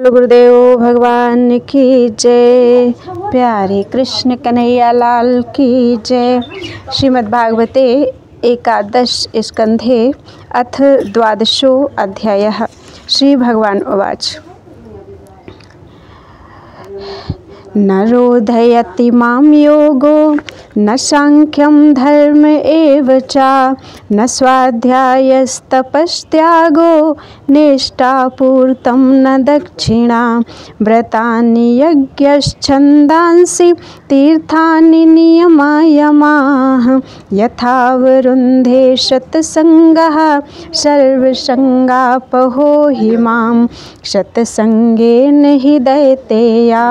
गुरुदेव भगवान की जय। प्यारे कृष्ण कन्हैया लाल की जय। श्रीमद्भागवते एकादश स्कंधे अथ द्वादशो अध्यायः। श्री भगवान उवाच। न रोधयति मां योगो न सांख्यं धर्म एव च न स्वाध्यायस्तपस्त्यागो निष्ठापूर्तं न दक्षिणा व्रतानि यज्ञश्छन्दांसि तीर्थानि नियमायमाः यथावरुन्धे शतसङ्गः सर्वसङ्गापहो हि मां शतसङ्गेन हि दैतेया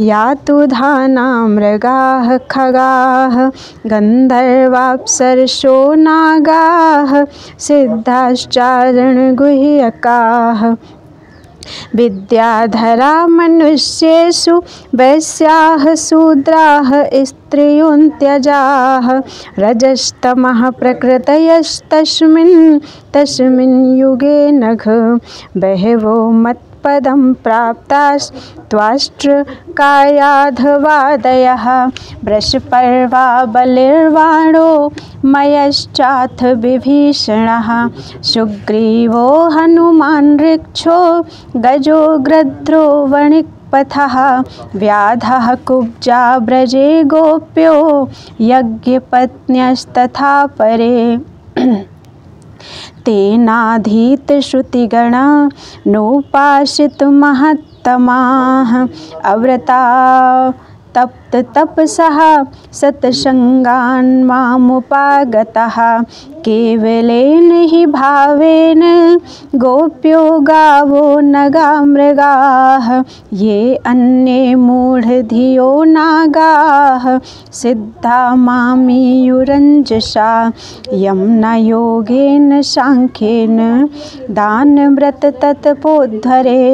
यातु धानां मृगाः खगाः गन्धर्वाप्सरसो नागाः सिद्धाश्चारणगुह्यकाः विद्याधरा मनुष्येषु वैश्याः शूद्राः स्त्रियोऽन्त्यजाः रजस्तमः प्रकृतयस्तस्मिन् युगे नघ बहवो मत्पदं प्राप्तास्त्वाष्ट्रकायाधवादयः वृषपर्वा बलिर्वाणो मयश्चाथ विभीषणः सुग्रीवो हनुमान् ऋक्षो गजो गृध्रो वणिक्पथः व्याधः कुब्जा व्रजे गोप्यो यज्ञपत्न्यस्तथा परे तेनाधीतश्रुतिगणा नोपासितमहत्तमाः अव्रता तप्ततपसः सत्सङ्गान् मामुपागतः केवलेन हि भावेन गोप्यो गावो नगा मृगाः ये अन्ये मूढधियो नागाः सिद्धा मामीयुरञ्जसा यं न योगेन सांख्येन दानव्रततपोद्धरे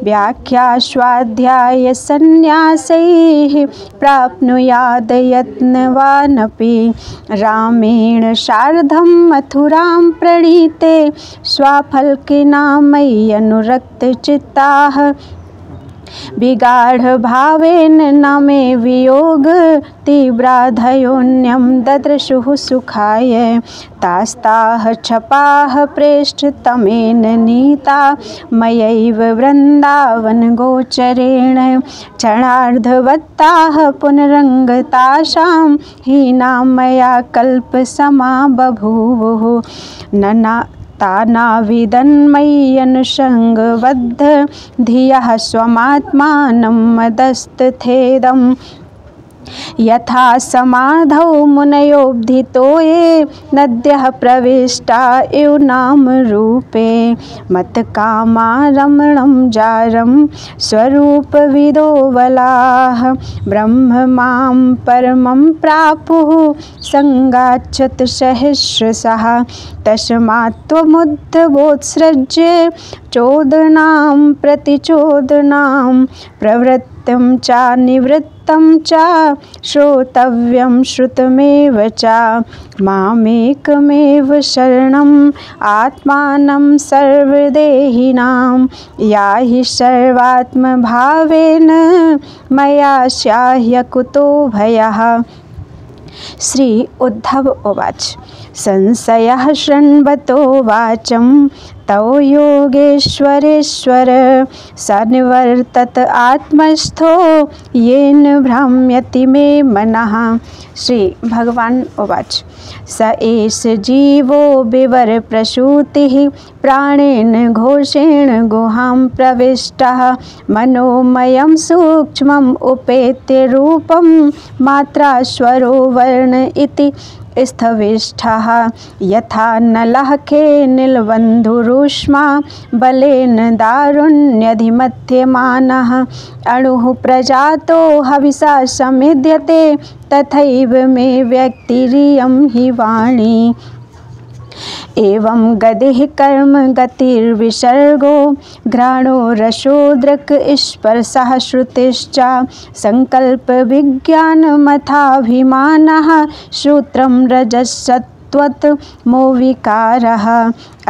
व्याख्यास्वाध्यायसन्न्यासैः प्राप्नुयाद यत्नवानपि रामेण सार्धं मथुरां प्रणीते स्वाफल्किना मयि अनुरक्तचित्ताः विगाढभावेन न मे वियोग तीव्राधयोन्यं ददृशुः सुखाय तास्ताः क्षपाः प्रेष्ठतमेन नीता मयैव वृन्दावनगोचरेण क्षणार्धवत्ताः पुनरङ्गतासां हीना मया कल्पसमा बभूवुः तानाविदन्मय्यनुषङ्गबद्ध धियः स्वमात्मानं मदस्तथेदम् यथा समाधौ मुनयोब्धितो ये नद्यः प्रविष्टा इव नाम रूपे मत्कामा रमणं जारं स्वरूपविदो बलाः ब्रह्म मां परमं प्रापुः संगाच्छत सहस्रशः तस्मात् त्वमुद्धवोत्सृज्य चोदनां प्रतिचोदनां प्रवृत्तिं च निवृत्तं च श्रोतव्यं श्रुतमेव च मामेकमेव शरणम् आत्मानं सर्वदेहिनां याहि सर्वात्मभावेन मया स्याह्यकुतो भयः। श्री उद्धव उवाच। संशयः शृण्वतो वाचं तौ योगेश्वरेश्वर सन्निवर्तत आत्मस्थो येन भ्राम्यति मे मनः। श्री भगवान उवाच। स एष जीवो विवर प्रसूतिः प्राणेन घोषेण गुहां प्रविष्टः मनोमयं सूक्ष्मम् उपेत्य रूपं मात्रा स्वरो वर्ण इति स्थविष्ठः यथा नलहखे नीलबन्धुरुष्मा बलेन दारुण्यधिमथ्यमानः अणुः प्रजातो हविषा समेद्यते तथैव मे व्यक्तिरियं हि वाणी। एवं गतिः कर्म गतिर्विसर्गो घ्राणो रसोदृक् स्पर्शः श्रुतिश्च संकल्प विज्ञानमथाभिमानः श्रोत्रं रजसत् त्वत् मोविकारः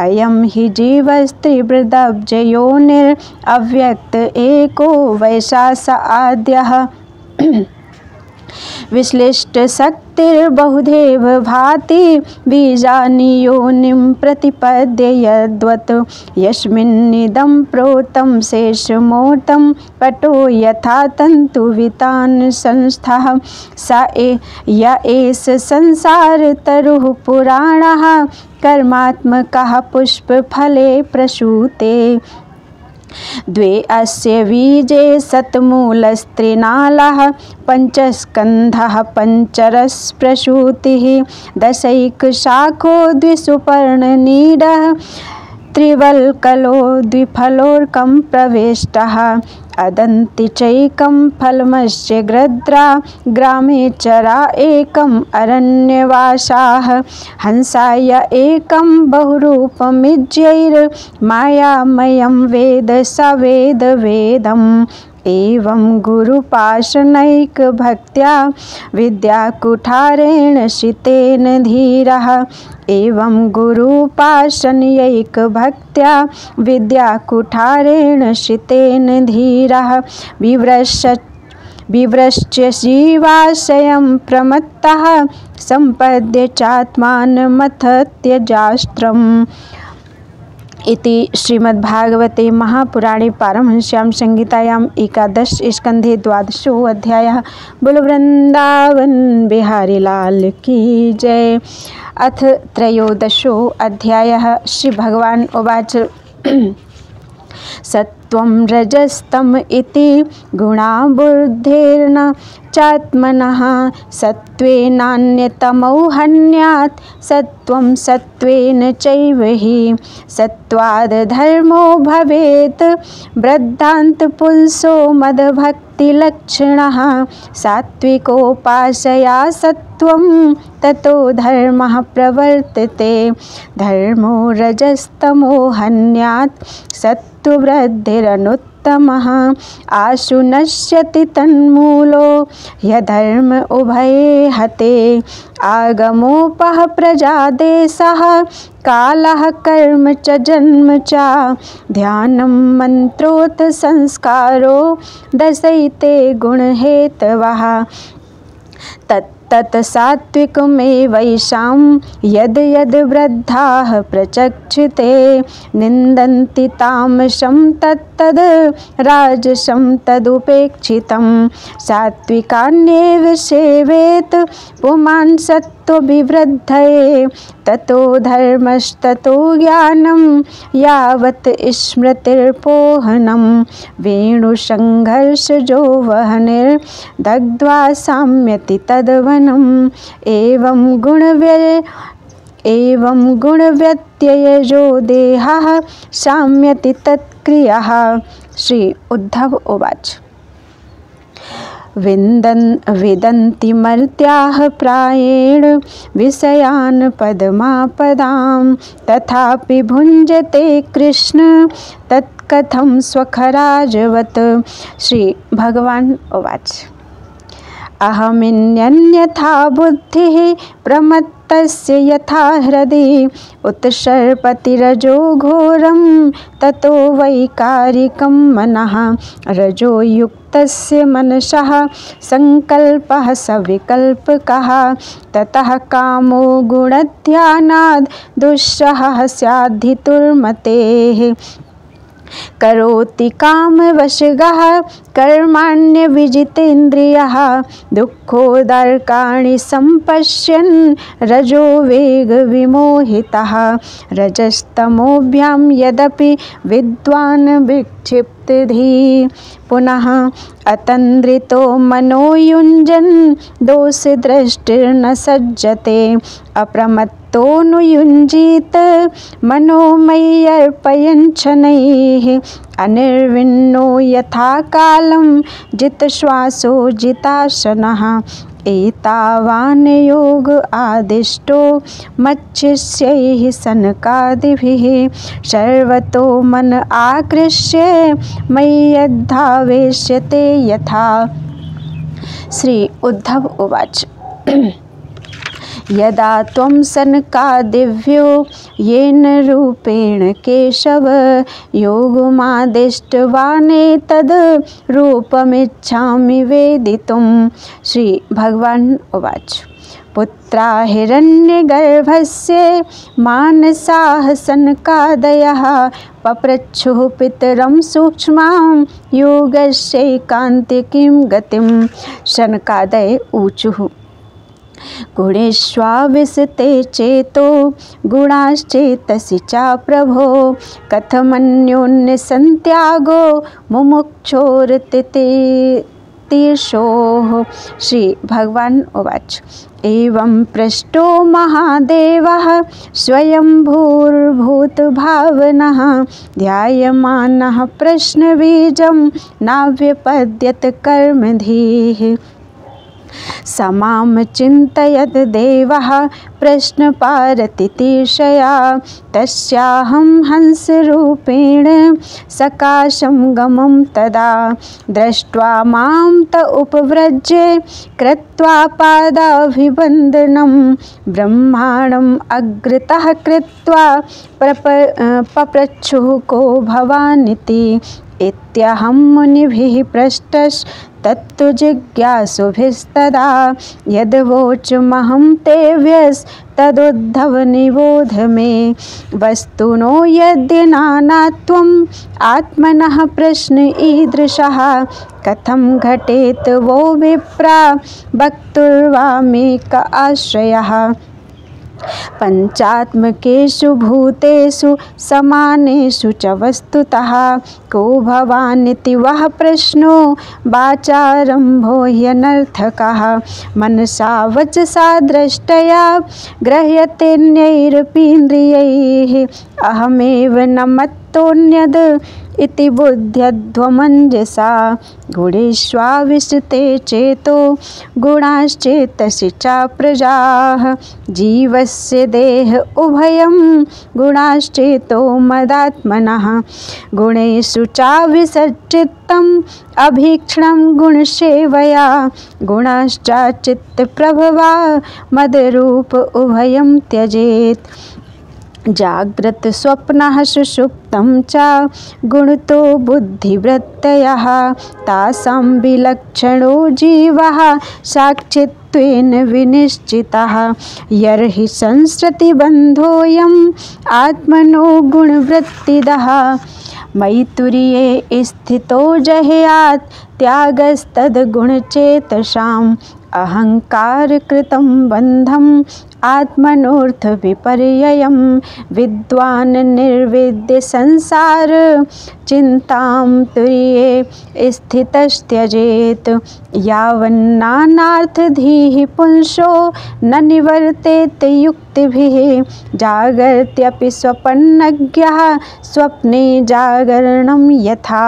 अयं हि जीवस्त्रिवृदब्जयोनिरव्यक्त एको वैशास आद्यः विश्लिष्टशक्तिर्बहुधैव भाति बीजानि योनिं प्रतिपद्य यद्वत् यस्मिन्निदं प्रोतं शेषमोतं पटो यथा तन्तुवितान् संस्थः स य एष संसारतरुः पुराणः कर्मात्मकः पुष्पफले प्रसूते द्वे अस्य बीजे शतमूलस्त्रिनालः पञ्चस्कन्धः पञ्चरसप्रसूतिः दशैकशाखो द्विसुपर्णनीडः त्रिवल्कलो द्विफलोर्कं प्रविष्टः अदन्तिचैकं फलमस्य गृध्रा ग्रामे चरा एकम् अरण्यवासाः हंसाय एकं बहुरूपमिज्यैर्मायामयं वेद स वेद वेदम् एवं गुरुपाशनैकभक्त्या विद्याकुठारेण शितेन धीरः एवं गुरुपाशनैकभक्त्या विद्याकुठारेण शितेन धीरः विव्रश्च जीवाशयं प्रमत्तः सम्पद्य चात्मानमथत्यजास्त्रम् इति श्रीमद्भागवते महापुराणे पारमहंस्यां संहितायां एकादश स्कन्धे 12वाँ अध्यायः। बोलो वृंदावन बिहारी लाल की जय। अथ 13वाँ अध्यायः। श्री भगवान उवाच सत्वं रजस्तम इति गुणा बुद्धेर्न चात्मनः सत्त्वेनान्यतमो हन्यात् सत्वं सत्त्वेन चैव हि सत्त्वाद् धर्मो भवेत् वृद्धान्त पुंसो मदभक्तिलक्षणः सात्विकोपासया सत्वं ततो धर्मः प्रवर्तते धर्मो रजस्तमो हन्यात् सत्त्ववृद्धिरनुत्तमः आशु नश्यति तन्मूलो ह्यधर्म उभये हते आगमोपः प्रजादेशः कालः कर्म च जन्म च ध्यानं मन्त्रोऽथ संस्कारो दशैते गुणहेतवः तत् सात्विकमेवैषां यद् यद् वृद्धाः प्रचक्षते निन्दन्ति तामसं तत्तद् राजसं तदुपेक्षितं सात्विकान्येव सेवेत् पुमान् सत्त्वविवृद्धये ततो धर्मस्ततो ज्ञानं यावत् स्मृतिर्पोहनं वेणुसङ्घर्षजो वहनिर्दग्ध्वा साम्यति तद्वनम् एवं गुणव्यत्ययजो देहः साम्यति तत्क्रियः। श्री उद्धव उवाच विदन्ति मर्त्याः प्रायेण विषयान् पदमापदां तथापि भुञ्जते कृष्ण तत्कथं स्वखराजवत्। श्री भगवान उवाच अहमिन्यन्यथा बुद्धिः प्रमत्तस्य यथा हृदि उत्सर्पतिरजो घोरं ततो वैकारिकं मनः रजो युक्तस्य मनसः संकल्पः सविकल्पकः ततः कामो गुणध्यानाद् दुःसहः स्याद्धितुर्मतेः करोति कामवशगः कर्माण्यविजितेन्द्रियः दुःखोदर्काणि सम्पश्यन् रजो वेगविमोहितः रजस्तमोभ्यां यदपि विद्वान् विक्षिप्तधीः पुनः अतन्द्रितो मनो युञ्जन् दोषदृष्टिर्न सज्जते अप्रमत्तो नुयुञ्जीत मनोमय्यर्पयन् शनैः अनिर्विण्णो यथा कालं जितश्वासो जिताशनः एतावान् योग आदिष्टो मच्छिष्यैः सनकादिभिः सर्वतो मन आकृष्य मय्यद्धावेश्यते यथा। श्री उद्धव उवाच यदा त्वं सनकादिभ्यो येन रूपेण केशव योगमादिष्टवानेतद् रूपमिच्छामि वेदितुं। श्री भगवान् उवाच पुत्रा हिरण्यगर्भस्य मानसाः सनकादयः पप्रच्छुः पितरं सूक्ष्मां योगस्यैकान्तिकीं गतिं। सनकादय ऊचुः गुणेष्वाविशते चेतो गुणाश्चेतसि च प्रभो कथमन्योन्यसन्त्यागो मुमुक्षोरतितीर्षोः। श्री भगवान् उवाच एवं पृष्टो महादेवः स्वयंभूर्भूतभावनः ध्यायमानः प्रश्नबीजं नाव्यपद्यत कर्मधीः। समां चिन्तयत् देवः प्रश्नपारतितीर्षया तस्याहं हंसरूपेण सकाशं गमं तदा दृष्ट्वा मां त उपव्रज्य कृत्वा पादाभिवन्दनं ब्रह्माणम् अग्रतः कृत्वा पप्रच्छुः को भवानिति। इत्यहं मुनिभिः पृष्टस्तत्तु जिज्ञासुभिस्तदा यद्वोचमहं ते व्यस्तदुद्धव निबोध मे। वस्तुनो यद्यनानात्वम् आत्मनः प्रश्न ईदृशः कथं घटेत वो विप्रा वक्तुर्वामेक आश्रयः। पंचात्मकेषु भूतेषु समानेषु च वस्तुतः को भवानिति वः प्रश्नो वाचारम्भो ह्यनर्थकः। मनसा वचसा दृष्टया गृह्यतेऽन्यैरपीन्द्रियैः अहमेव न मत्तोऽन्यद् इति बुद्ध्यध्वमञ्जसा। गुणेष्वाविशते चेतो गुणाश्चेतसि च प्रजाः जीवस्य देह उभयं गुणाश्चेतो मदात्मनः। गुणेषु चाविसच्चित्तम् अभीक्ष्णं गुणसेवया गुणाश्चाचित्तप्रभवा मदरूप उभयं त्यजेत्। जाग्रत स्वप्नः सुषुप्तं च गुणतो बुद्धिवृत्तयः तासां विलक्षणो जीवः साक्षित्वेन विनिश्चितः। यर्हि संसृतिबन्धोऽयम् आत्मनो गुणवृत्तिदः मयि तुर्ये स्थितो जह्यात् त्यागस्तद्गुणचेतसाम्। अहङ्कारकृतं बन्धम् आत्मनोऽर्थविपर्ययं विद्वान् निर्विद्य संसार चिन्तां तुर्ये स्थितस्त्यजेत्। यावन्नानार्थधीः पुंसो न निवर्तेत युक्तिभिः जागर्त्यपि स्वपन्नज्ञः स्वप्ने जागरणं यथा।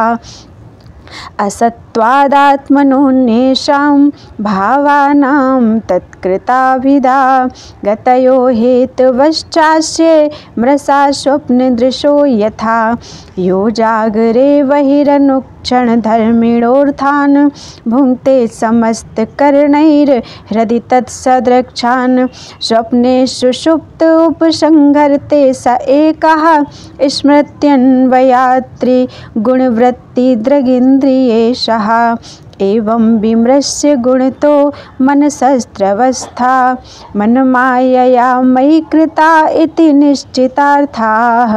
असत्त्वादात्मनोऽन्येषां भावानां तत्कृताभिधा गतयो हेतवश्चास्य मृषा स्वप्नदृशो यथा। यो जागरे बहिरनुक्षणधर्मिणोऽर्थान् भुङ्क्ते समस्तकरणैर्हृदि तत्सदृक्षान् स्वप्ने सुषुप्त उपसंहरते स एकः स्मृत्यन्वयात्रिगुणवृत्तिदृगिन्द्रियेशः। एवं विमृश्य गुणतो मनसस्त्रवस्था मनमायया मयि कृता इति निश्चितार्थाः।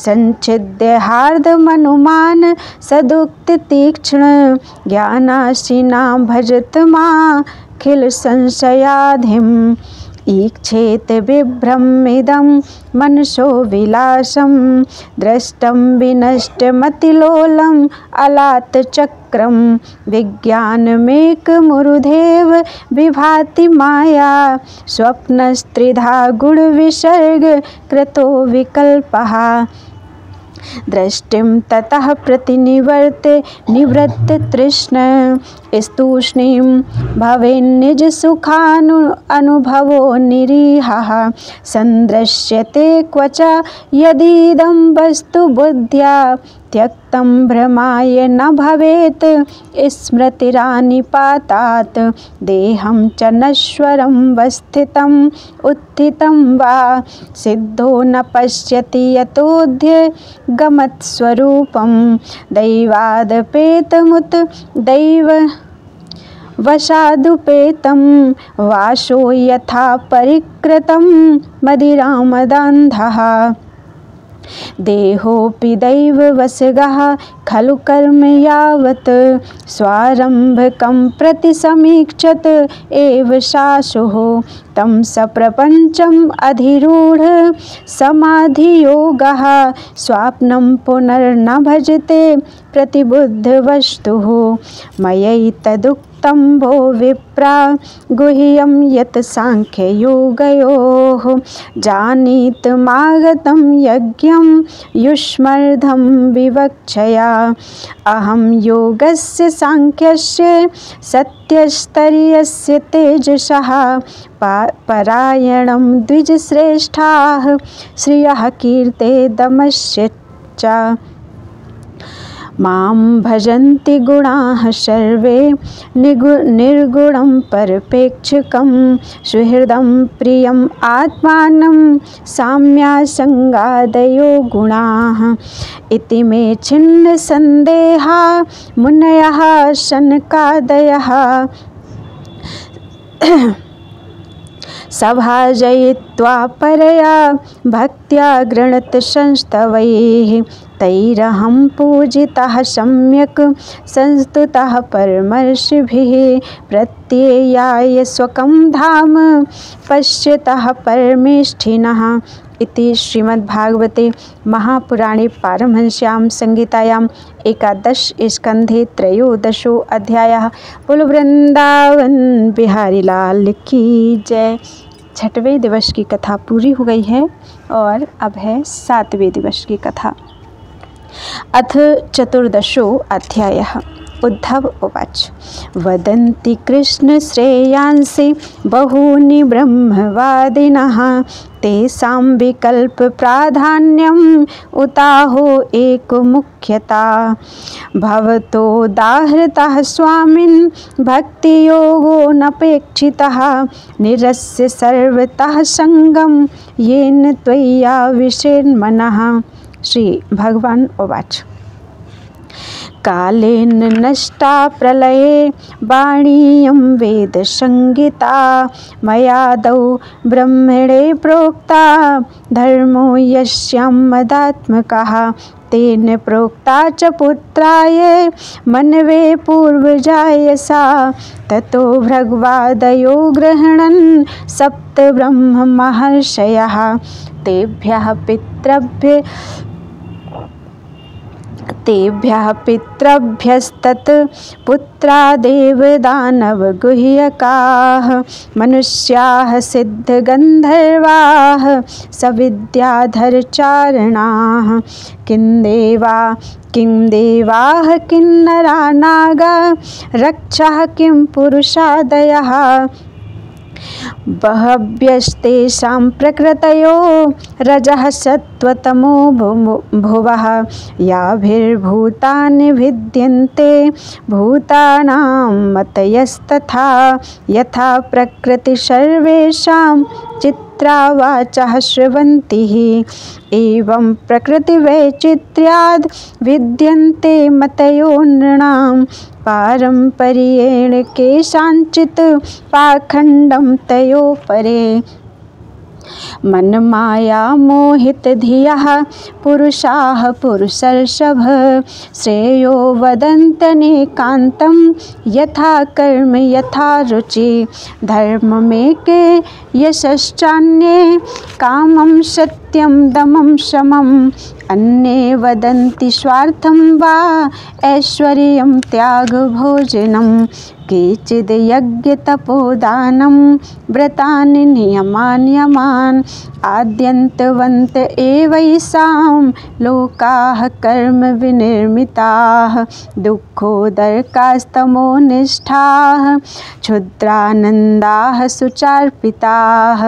संच्छिद्य हार्दमनुमान सदुक्तितीक्ष्ण ज्ञानाशिना भजत माखिल संशयाधिम्। ईक्षेत विभ्रमिदं मनसो विलासं दृष्टं विनष्टमतिलोलम् अलातचक्रं। विज्ञानमेकमुरुधेव विभाति माया स्वप्नस्त्रिधा गुणविसर्ग कृतो विकल्पः। दृष्टिं ततः प्रतिनिवर्त्य निवृत्त तृष्ण स्तूष्णीं भवेन्निजसुखानुभवो निरीहः। सन्दृश्यते क्वच यदीदं वस्तु बुद्ध्या त्यक्तं भ्रमाय न भवेत् स्मृतिरानिपातात् देहं च नश्वरं वस्थितम् उत्थितं वा सिद्धो न पश्यति यतोऽध्य गमत्स्वरूपं दैवादपेतमुत दैव वशादुपेतं वाशो यथा परिकृतं मदिरामदान्धः देहोऽपि दैववशगः खलु कर्म यावत् स्वारम्भकं प्रति समीक्षत एव शाशुः तं सप्रपञ्चम् अधिरूढ समाधियोगः स्वाप्नं पुनर्न भजते प्रतिबुद्धवस्तुः मयैतदुक्तं भो विप्रा गुह्यं यत् साङ्ख्ययोगयोः जानीतमागतं यज्ञं युष्मर्धं विवक्षया अहं योगस्य साङ्ख्यस्य सत्यस्तरीयस्य तेजसः परायणं द्विजश्रेष्ठाः श्रियः कीर्ते दमस्य च मां भजन्ति गुणाः सर्वे निर्गुणं परपेक्षकं सुहृदं प्रियम् आत्मानं साम्यासङ्गादयो गुणाः इति मे छिन्न सन्देहा मुनयः शनकादयः सभाजयित्वा परया भक्त्या गृणत संस्तवैः तैरहं पूजितः सम्यक् संस्तुतः परमर्षिभिः प्रत्ययाय स्वकं धाम पश्यतः परमेष्ठिनः इति श्रीमद्भागवते महापुराणे पारमहंस्यां संहितायाम् 11 स्कन्धे 13 अध्यायः। बोलो वृंदावन बिहारी लाल की जय। 6वें दिवस की कथा पूरी हो गई है और अब है 7वें दिवस की कथा। अथ 14 अध्यायः। उद्धव उवाच वदन्ति कृष्ण श्रेयांसि बहूनि ब्रह्मवादिनः तेषां विकल्प प्राधान्यम् उताहो एको मुख्यता भवतोदाहृतः स्वामिन् भक्तियोगो नपेक्षितः निरस्य सर्वतः संगम येन त्वय्या विषेन्मनः। श्री भगवान उवाच कालेन नष्टा प्रलये वाणीयं वेदसंहिता मयादौ ब्रह्मणे प्रोक्ता धर्मो यस्यां मदात्मकः तेन प्रोक्ता च पुत्राय मनवे पूर्वजाय सा ततो भृग्वादयो गृह्णन् सप्त ब्रह्म महर्षयः तेभ्यः पितृभ्यस्तत् पुत्रा देवदानवगुह्यकाः मनुष्याः सिद्धगन्धर्वाः सविद्याधरचारणाः किंदेवाः किन्नरा नागा रक्षाः किं पुरुषादयः बहव्यस्तेषां प्रकृतयो रजः सत्त्वतमो भुवः याभिर्भूतानि भिद्यन्ते भूतानां मतयस्तथा यथा प्रकृति सर्वेषां चित्रावाचः स्रवन्ति एवं प्रकृतिवैचित्र्याद् विद्यन्ते मतयो नृणां पारम्पर्येण केषाञ्चित् पाखण्डं तयो परे मनमाया मोहितधियः पुरुषाः पुरुषर्षभ श्रेयो वदन्त्यनेकान्तं यथा कर्म यथा रुचि धर्ममेके यशश्चान्ये कामं सत्यं दमं शमम् अन्ये वदन्ति स्वार्थं वा ऐश्वर्यं त्यागभोजनं केचिद् यज्ञतपोदानं व्रतानि नियमान् आद्यन्तवन्त एवैषां लोकाः कर्म विनिर्मिताः दुःखोदर्कास्तमोनिष्ठाः क्षुद्रानन्दाः सुचार्पिताः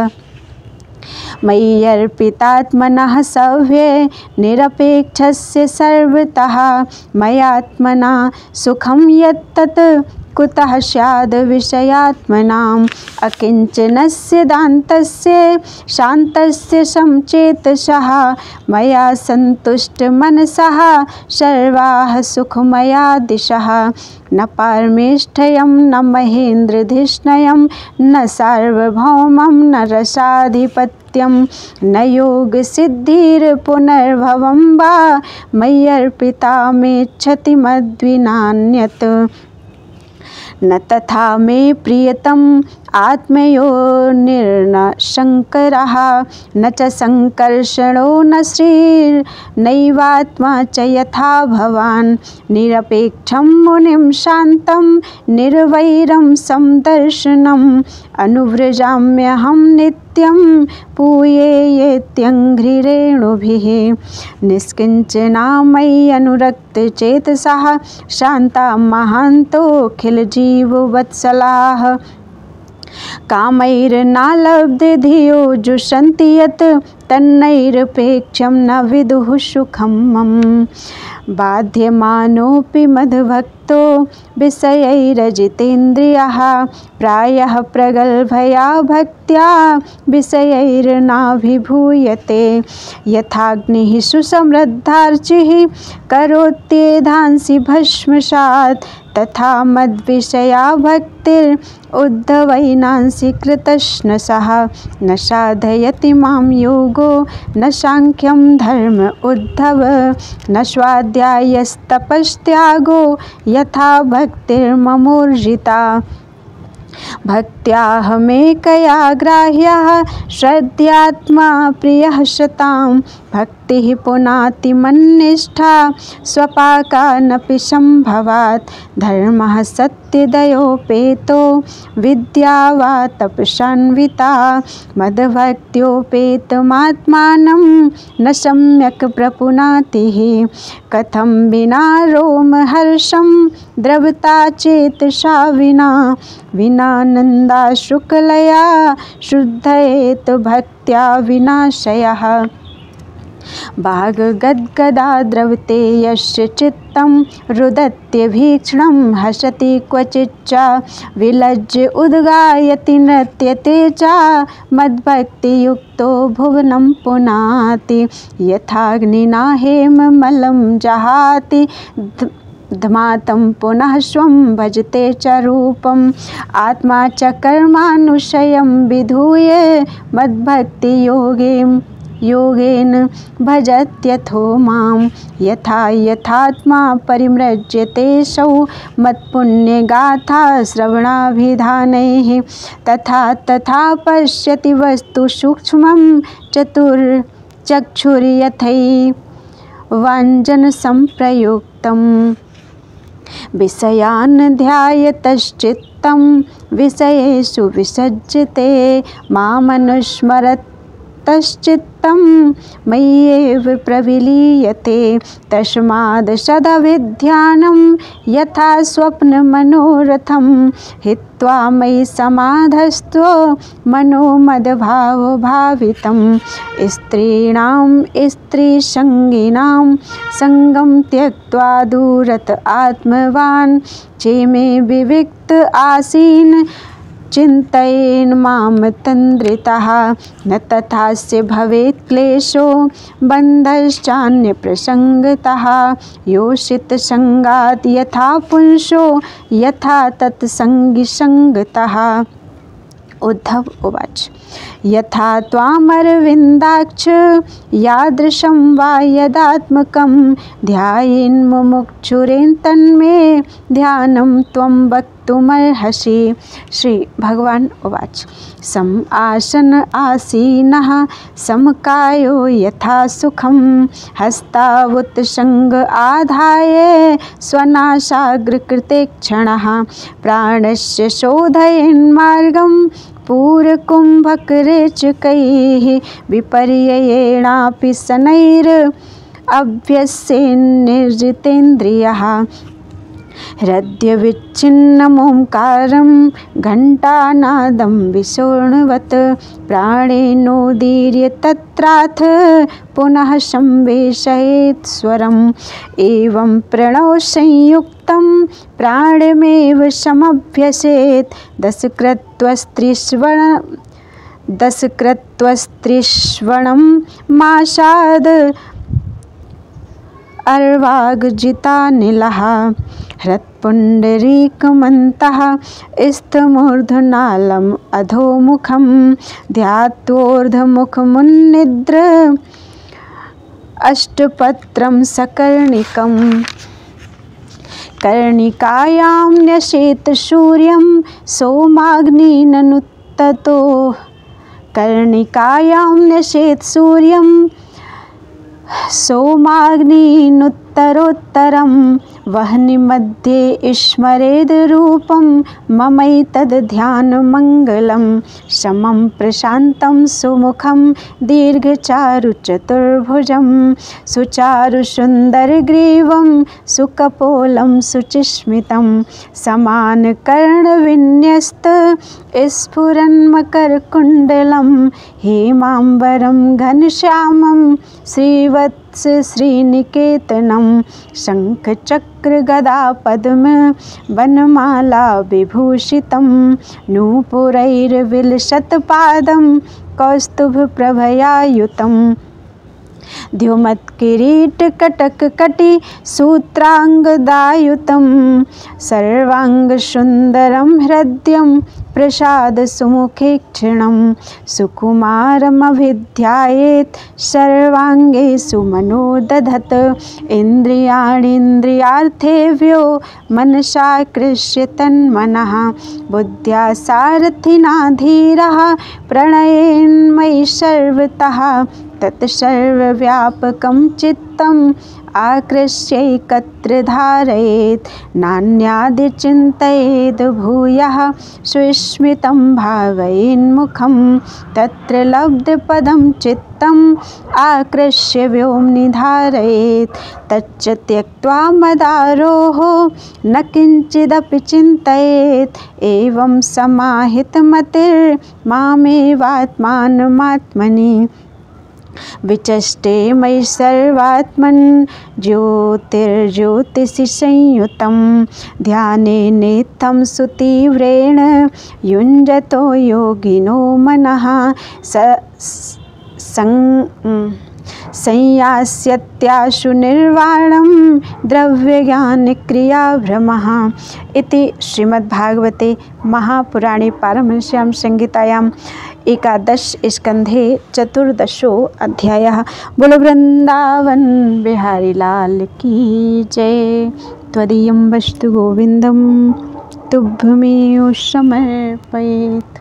मय्यर्पितात्मनः सव्ये निरपेक्षस्य सर्वतः मयात्मना सुखं यत्तत् कुतः स्याद् विषयात्मनाम् अकिञ्चनस्य दान्तस्य शान्तस्य समचेतसः मया सन्तुष्टमनसः सर्वाः सुखमया दिशः न पारमेष्ठ्यं न महेन्द्रधिष्ण्यं न सार्वभौमं न रसाधिपत्यं न योगसिद्धिर्पुनर्भवं वा मय्यर्पिता मेच्छति मद्विनान्यत् न तथा मे प्रियतम आत्मयो निर्न शंकरः न च संकर्षणो न श्रीर्नैवात्मा च यथा भवान् निरपेक्षं मुनिं शान्तं निर्वैरं समदर्शनम् अनुव्रजाम्यहं नित्यं पूयेत्यङ्घ्रिरेणुभिः निष्किञ्चना मयि अनुरक्तचेतसः शान्ता महान्तोऽखिलजीववत्सलाः कामैर्नालब्धे धियो जुषन्ति यत् तन्नैरपेक्षं न विदुः सुखं मम बाध्यमानोऽपि मद्भक्तो विषयैरजितेन्द्रियः प्रायः प्रगल्भया भक्त्या विषयैर्नाभिभूयते यथाग्निः सुसमृद्धार्चिः करोत्येधांसि भस्मसात् तथा मद्विषया भक्तिरुद्धवैनांसि कृतश्नसः न साधयति मां योगो न सांख्यं धर्म उद्धव न स्वाध्यायस्तपस्त्यागो यथा भक्तिर्ममोर्जिता भक्त्याहमेकया ग्राह्यः श्रद्धयात्मा प्रियः शतां भक्तिः पुनाति मन्निष्ठा स्वपाकानपि सम्भवात् धर्मः सत्यदयोपेतो विद्या वा तपसान्विता मद्भक्त्योपेतमात्मानं न सम्यक् प्रपुनातिः कथं विना रोमहर्षं द्रवता चेतसा विनानन्दा शुक्लया शुद्धयेत भक्त्या विनाशयः भागगद्गदा द्रवते यस्य चित्तं रुदत्यभीक्ष्णं हसति क्वचिच्च विलज्य उद्गायति नृत्यते च मद्भक्तियुक्तो भुवनं पुनाति यथाग्निना हेममलं जहाति धमातं पुनः स्वं भजते च रूपम् आत्मा च कर्मानुशयं विधूय मद्भक्तियोगेन भजत्यथो मां यथा यथात्मा परिमृज्यते सौ मत्पुण्यगाथा श्रवणाभिधानैः तथा तथा पश्यति वस्तु सूक्ष्मं चतुर्चक्षुर्यथैवाञ्जनसंप्रयुक्तम् विषयान् ध्यायतश्चित्तं विषयेषु विसज्जते मामनुस्मरतश्चित्तं मय्येव प्रविलीयते तस्माद् सदा विध्यानं यथा स्वप्नमनोरथं हित्वा मयि समाधस्तो मनोमदभावभावितं स्त्रीणां स्त्रीसङ्गिनां सङ्गं त्यक्त्वा दूरत आत्मवान् चेमे विविक्त आसीन् चिन्तयेन् मां तन्द्रितः न तथास्य भवेत् क्लेशो बन्धश्चान्यप्रसङ्गतः योषितसङ्गात् यथा पुंसो यथा तत्सङ्गिसङ्गतः उद्धव उवाच यथा त्वामरविन्दाक्ष यादृशं वा यदात्मकं ध्यायेन् मुमुक्षुरेन् तन्मे ध्यानं त्वं वक्तुमर्हसि। श्री भगवान उवाच सम आसन आसीनः समकायो यथा सुखं हस्तावुत्सङ्ग आधाय स्वनासाग्रकृते क्षणः प्राणस्य शोधयन्मार्गं पूरकुम्भकरेचकैः विपर्ययेणापि शनैरभ्यस्येन्निर्जितेन्द्रियः हृदयविच्छिन्नमोङ्कारं घण्टानादं विषोणवत् प्राणेनोदीर्य तत्राथ पुनः संवेशयेत् स्वरम् एवं प्रणवसंयुक्तं प्राणमेव समभ्यसेत् दशकृत्वस्त्रिश्वणं मासाद् अर्वागजितानिलः हृत्पुण्डरीकमन्तः स्थमूर्ध्वनालम् अधोमुखं ध्यात्वोर्ध्वमुखमुन्निद्र अष्टपत्रं सकर्णिकम् कर्णिकायां न्यसेत् सूर्यं सोमाग्निननुत्ततो कर्णिकायां न्यसेत् सूर्यं सोमाग्निनुत्तरोत्तरं वह्निमध्ये स्मरेद् रूपं ममैतद्ध्यानमङ्गलं समं प्रशान्तं सुमुखं दीर्घचारुचतुर्भुजं सुचारुसुन्दरग्रीवं सुकपोलं शुचिस्मितं समानकर्णविन्यस्त स्फुरन्मकरकुण्डलं हेमाम्बरं घनश्यामं श्रीवत्स श्रीनिकेतनं शङ्खचक्रगदापद्म वनमाला विभूषितं नूपुरैर्विलसत्पादं कौस्तुभप्रभयायुतं द्युमत्किरीटकटककटि सूत्राङ्गदायुतं सर्वाङ्गसुन्दरं हृद्यं प्रसादसुमुखे क्षणं सुकुमारमभिध्यायेत् सर्वाङ्गे सुमनोदधत् इन्द्रियाणीन्द्रियार्थेभ्यो मनसाकृष्य तन्मनः बुद्ध्या सारथिना धीरः प्रणयेन्मयि सर्वतः तत्सर्वव्यापकं चित्तम् आकृष्यैकत्र धारयेत् नान्यादिचिन्तयेद् भूयः सुस्मितं भावयेन्मुखं तत्र लब्धपदं चित्तम् आकृष्य व्योम्नि धारयेत् तच्च त्यक्त्वा मदारोः न किञ्चिदपि चिन्तयेत् एवं समाहितमतिर्मामेवात्मानमात्मनि विचष्टे मयि सर्वात्मन् ज्योतिर्ज्योतिषि संयुतं ध्यानेनेत्थं सुतीव्रेण युञ्जतो योगिनो मनः संयास्यत्याशु निर्वाणं द्रव्यज्ञानक्रियाभ्रमः इति श्रीमद्भागवते महापुराणे पारमहंस्यां संहितायां 11 स्कन्धे 14 अध्यायः। बोलो वृंदावन बिहारी लाल की जय। त्वदीयं वस्तु गोविन्दं तुभ्यमेव समर्पयेत्।